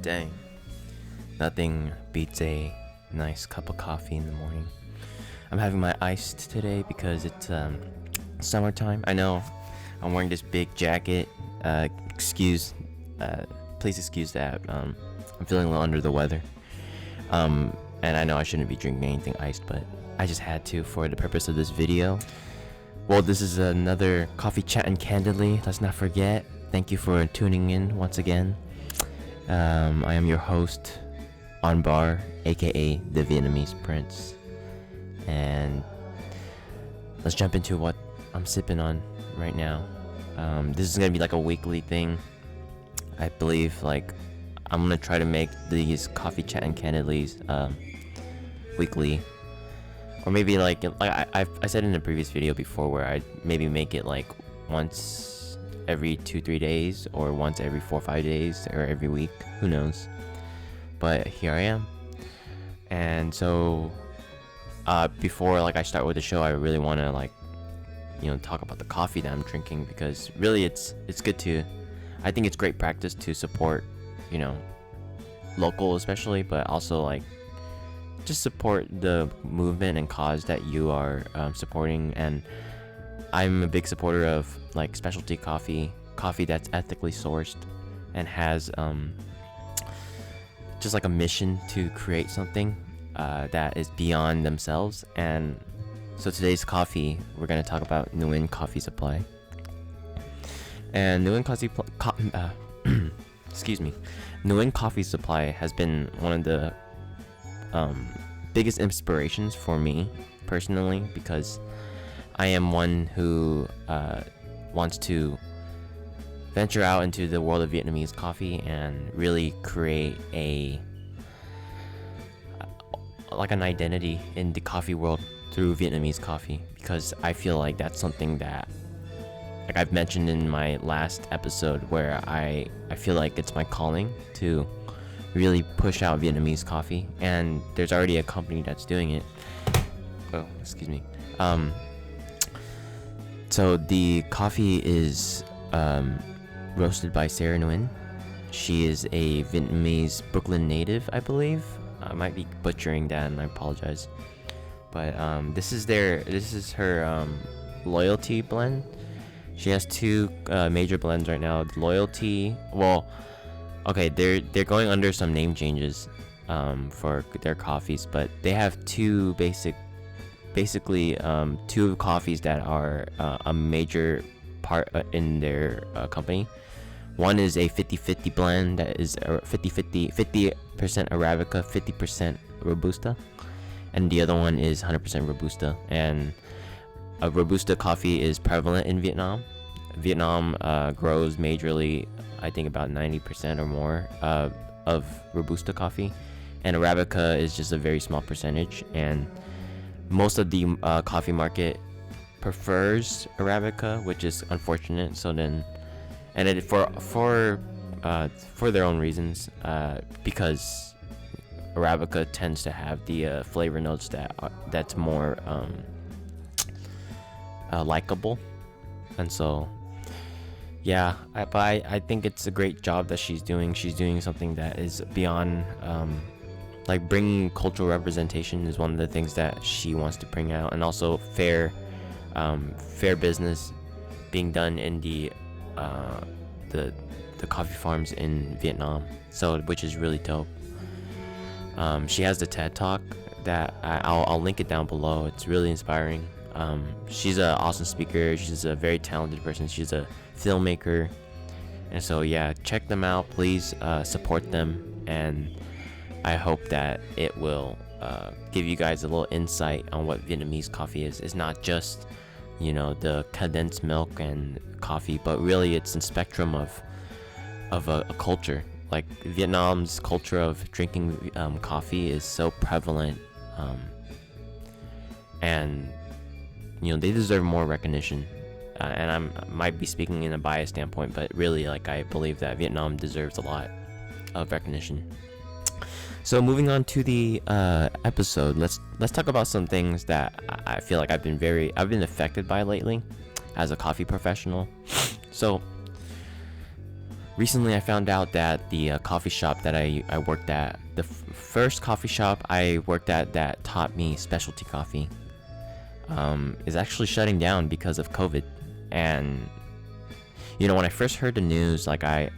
Dang. Nothing beats a nice cup of coffee in the morning. I'm having my iced today because it's summertime. I know I'm wearing this big jacket. Please excuse that. I'm feeling a little under the weather. And I know I shouldn't be drinking anything iced, but I just had to for the purpose of this video. Well, this is another Coffee Chatting Candidly. Let's not forget. Thank you for tuning in once again. I am your host, On Bar, aka the Vietnamese Prince. And let's jump into what I'm sipping on right now. This is gonna be like a weekly thing. I believe I'm gonna try to make these Coffee Chatting Candidly's weekly. Or maybe I said in a previous video before where I'd maybe make it like once every 2-3 days, or once every 4-5 days, or every week, who knows. But here I am. And so before I start with the show, I really want to talk about the coffee that I'm drinking, because really it's good to, I think it's great practice to support local especially, but also just support the movement and cause that you are supporting. And I'm a big supporter of specialty coffee that's ethically sourced and has just a mission to create something that is beyond themselves. And so today's coffee, we're going to talk about Nguyen Coffee Supply. And Nguyen Nguyen Coffee Supply has been one of the biggest inspirations for me personally, because I am one who wants to venture out into the world of Vietnamese coffee and really create an identity in the coffee world through Vietnamese coffee, because I feel like that's something that I've mentioned in my last episode, where I feel like it's my calling to really push out Vietnamese coffee, and there's already a company that's doing it. Oh, excuse me. So the coffee is roasted by Sarah Nguyen. She is a Vietnamese Brooklyn native, I believe. I might be butchering that, and I apologize. But this is her loyalty blend. She has two major blends right now. Loyalty, they're going under some name changes for their coffees, but they have two basically two coffees that are a major part in their company. One is a 50-50 blend that is 50% Arabica, 50% Robusta, and the other one is 100% Robusta. And Robusta coffee is prevalent in Vietnam. Vietnam grows majorly, I think about 90% or more of Robusta coffee, and Arabica is just a very small percentage. And most of the coffee market prefers Arabica, which is unfortunate. So then, and it for their own reasons, because Arabica tends to have the flavor notes that's more likable. And so I think it's a great job that she's doing. She's doing something that is beyond bringing cultural representation is one of the things that she wants to bring out, and also fair business being done in the coffee farms in Vietnam, so which is really dope. She has the TED Talk that I'll link it down below. It's really inspiring. She's an awesome speaker. She's a very talented person. She's a filmmaker, and so check them out, please. Support them, and I hope that it will give you guys a little insight on what Vietnamese coffee is. It's not just the condensed milk and coffee, but really it's a spectrum of a culture. Vietnam's culture of drinking coffee is so prevalent, and they deserve more recognition. And I might be speaking in a biased standpoint, but really I believe that Vietnam deserves a lot of recognition. So moving on to the episode, let's talk about some things that I feel like I've been affected by lately as a coffee professional. So recently I found out that the coffee shop that I worked at, the first coffee shop I worked at that taught me specialty coffee, is actually shutting down because of COVID. And when I first heard the news, like I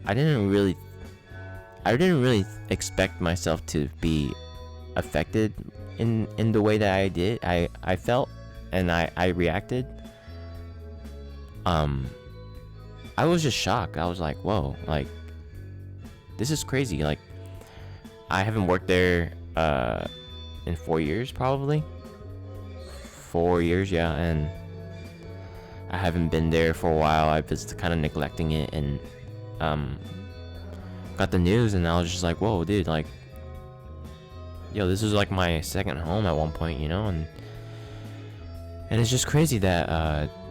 didn't really expect myself to be affected in the way that I did. I felt, and I reacted. I was just shocked. I was like, whoa, like this is crazy. Like I haven't worked there in 4 years, probably 4 years, yeah. And I haven't been there for a while. I was kind of neglecting it, and got the news, and I was just like, whoa, dude, like, yo, this is like my second home at one point, and it's just crazy that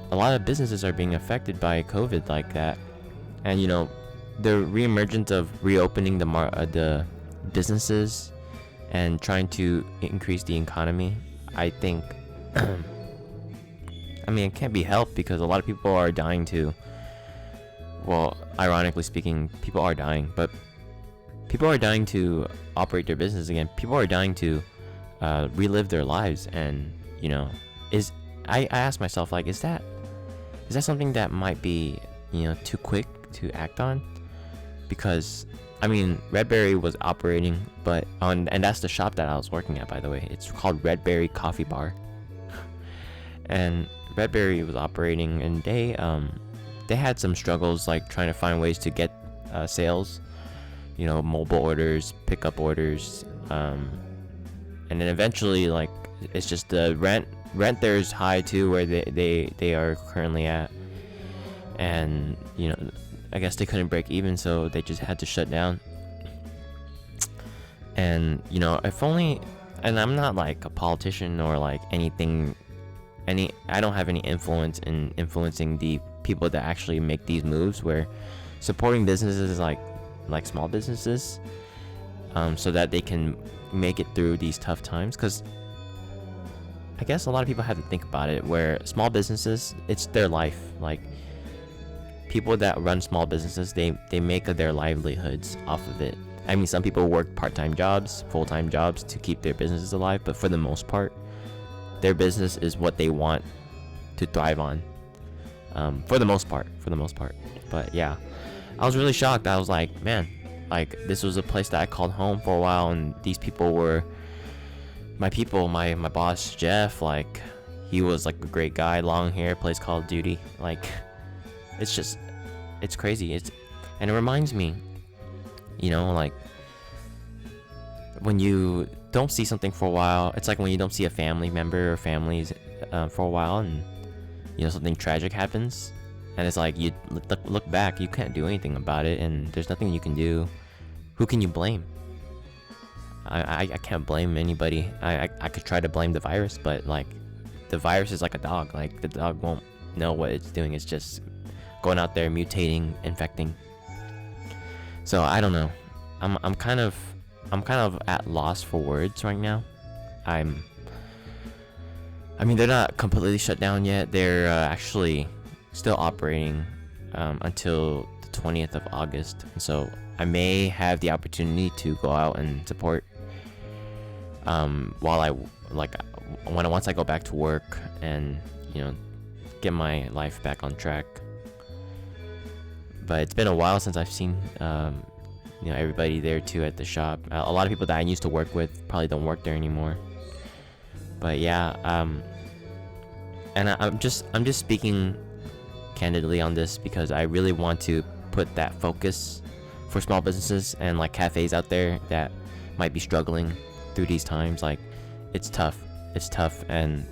a lot of businesses are being affected by COVID like that. And the reemergence of reopening the businesses and trying to increase the economy, I think I mean, it can't be helped because a lot of people are dying too. Well, ironically speaking, people are dying, but people are dying to operate their business again. People are dying to relive their lives. And I ask myself, like, is that something that might be too quick to act on? Because I mean, Redberry was operating, and that's the shop that I was working at, by the way. It's called Redberry Coffee Bar. And Redberry was operating, and they had some struggles, like trying to find ways to get sales, mobile orders, pickup orders, and then eventually, like, it's just the rent there is high too, where they are currently at. And I guess they couldn't break even, so they just had to shut down. And if only, and I'm not like a politician or like anything, I don't have any influence in influencing the people that actually make these moves, where supporting businesses like small businesses, so that they can make it through these tough times. Because I guess a lot of people have to think about it, where small businesses, it's their life. Like, people that run small businesses, they make their livelihoods off of it. I mean, some people work part-time jobs, full-time jobs to keep their businesses alive, but for the most part, their business is what they want to thrive on. For the most part. But yeah, I was really shocked. I was like, man, like, this was a place that I called home for a while, and these people were my people. My boss Jeff, like, he was like a great guy, long hair, plays Call of Duty. Like, it's crazy. And it reminds me, like, when you don't see something for a while, it's like when you don't see a family member or families for a while, and something tragic happens, and it's like you look back, you can't do anything about it, and there's nothing you can do. Who can you blame? I can't blame anybody. I could try to blame the virus, but like, the virus is like a dog. Like, the dog won't know what it's doing. It's just going out there, mutating, infecting. So I don't know. I'm kind of at loss for words right now. I mean, they're not completely shut down yet. They're actually still operating until the 20th of August. And so I may have the opportunity to go out and support once I go back to work and get my life back on track. But it's been a while since I've seen everybody there too at the shop. A lot of people that I used to work with probably don't work there anymore. But yeah, and I'm just speaking candidly on this because I really want to put that focus for small businesses and like cafes out there that might be struggling through these times. Like, it's tough, and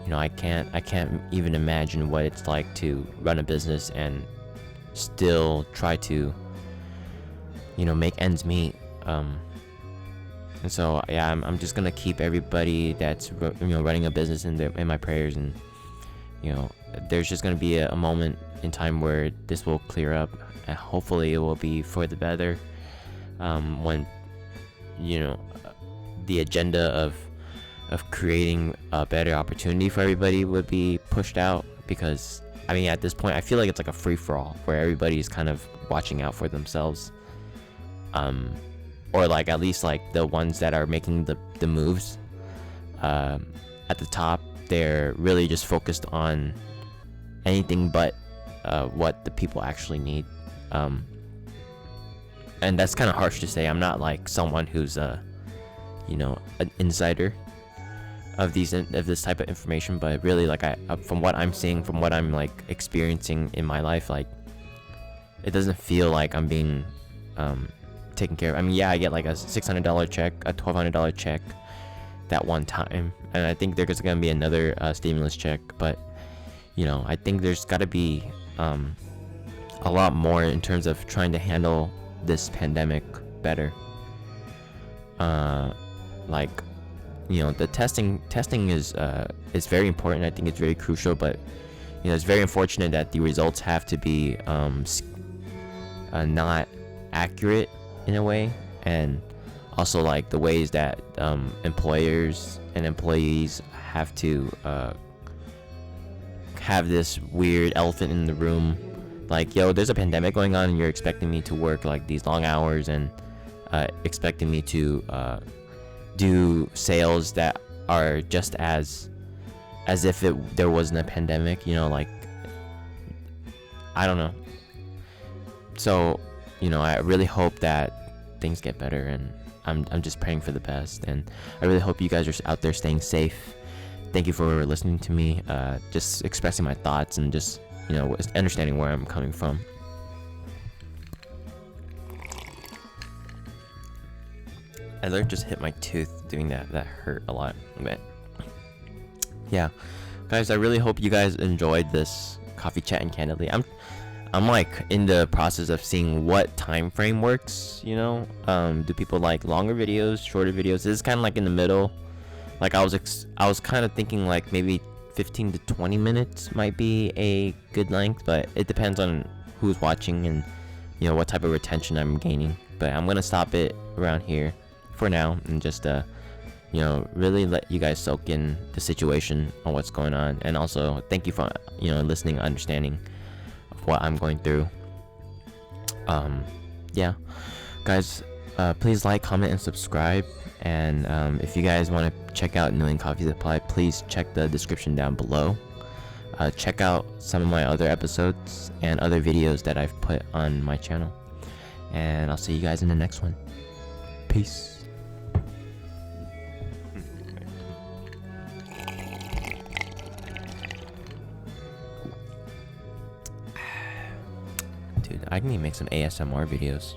I can't even imagine what it's like to run a business and still try to make ends meet. And so yeah, I'm just gonna keep everybody that's running a business in my prayers. And there's just gonna be a moment in time where this will clear up, and hopefully it will be for the better, when the agenda of creating a better opportunity for everybody would be pushed out. Because I mean, at this point, I feel like it's like a free-for-all where everybody's kind of watching out for themselves. Or like at least like the ones that are making the moves at the top, they're really just focused on anything but what the people actually need. And that's kind of harsh to say. I'm not like someone who's you know, an insider of this type of information, but really like from what I'm seeing, from what I'm like experiencing in my life, like it doesn't feel like I'm being taken care of. I mean, yeah, I get like a $600 check, a $1,200 check that one time, and I think there's gonna be another stimulus check, but you know, I think there's got to be a lot more in terms of trying to handle this pandemic better. Like, you know, the testing is very important. I think it's very crucial, but you know, it's very unfortunate that the results have to be not accurate in a way, and also like the ways that employers and employees have to have this weird elephant in the room, like, yo, there's a pandemic going on and you're expecting me to work like these long hours and expecting me to do sales that are just as if there wasn't a pandemic, you know, like, I don't know. So, you know, I really hope that things get better, and I'm just praying for the best, and I really hope you guys are out there staying safe. Thank you for listening to me, just expressing my thoughts and just, you know, understanding where I'm coming from. I literally just hit my tooth doing that. That hurt a lot. But yeah, guys, I really hope you guys enjoyed this coffee chat and candidly. I'm like in the process of seeing what time frame works, you know. Do people like longer videos, shorter videos? This is kind of like in the middle. Like I was kind of thinking like maybe 15 to 20 minutes might be a good length, but it depends on who's watching and, you know, what type of retention I'm gaining. But I'm gonna stop it around here for now and just you know, really let you guys soak in the situation on what's going on, and also thank you for, you know, listening, understanding of what I'm going through. Yeah, guys, please like, comment, and subscribe. And if you guys want to check out Million Coffee Supply, please check the description down below. Check out some of my other episodes and other videos that I've put on my channel, and I'll see you guys in the next one. Peace. Dude, I need to make some ASMR videos.